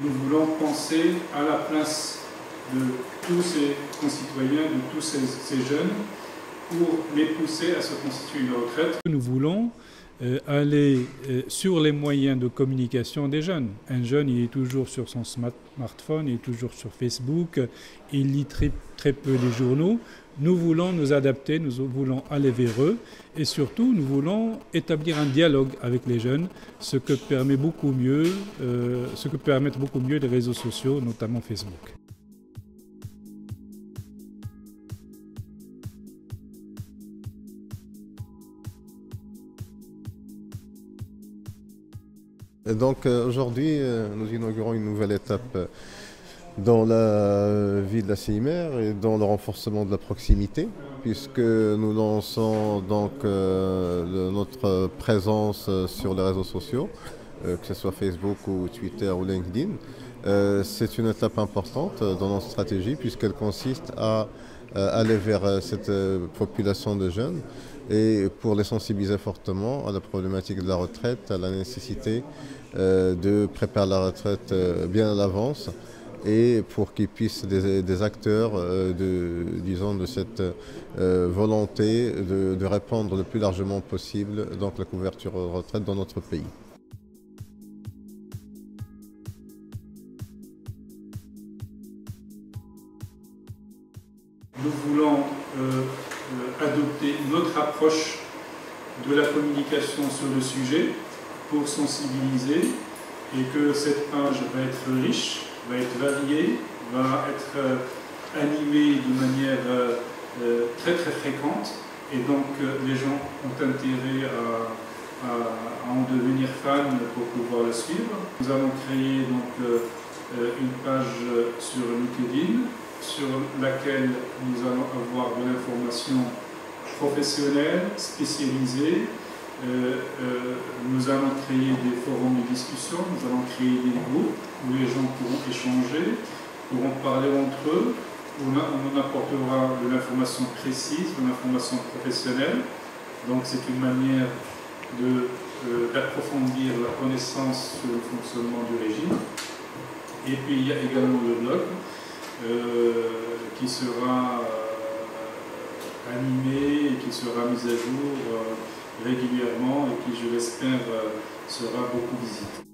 Nous voulons penser à la place de tous ces concitoyens, de tous ces jeunes, pour les pousser à se constituer une retraite. Nous voulons aller sur les moyens de communication des jeunes. Un jeune, il est toujours sur son smartphone, il est toujours sur Facebook, il lit très peu les journaux. Nous voulons nous adapter, nous voulons aller vers eux et surtout nous voulons établir un dialogue avec les jeunes, ce que permettent beaucoup mieux les réseaux sociaux, notamment Facebook. Et donc aujourd'hui, nous inaugurons une nouvelle étape dans la vie de la CIMR et dans le renforcement de la proximité, puisque nous lançons donc notre présence sur les réseaux sociaux, que ce soit Facebook ou Twitter ou LinkedIn. C'est une étape importante dans notre stratégie puisqu'elle consiste à aller vers cette population de jeunes et pour les sensibiliser fortement à la problématique de la retraite, à la nécessité de préparer la retraite bien à l'avance et pour qu'ils puissent des acteurs de cette volonté de répandre le plus largement possible donc la couverture retraite dans notre pays. Nous voulons adopter notre approche de la communication sur le sujet pour sensibiliser et que cette page va être riche, va être variée, va être animée de manière très fréquente et donc les gens ont intérêt à en devenir fans pour pouvoir la suivre. Nous allons créer donc une page sur LinkedIn sur laquelle nous allons avoir de l'information professionnelle, spécialisée. Nous allons créer des forums de discussion, nous allons créer des groupes où les gens pourront échanger, pourront parler entre eux, où on apportera de l'information précise, de l'information professionnelle. Donc c'est une manière d'approfondir la connaissance sur le fonctionnement du régime. Et puis il y a également le blog qui sera animé et qui sera mis à jour régulièrement et qui, je l'espère, sera beaucoup visité.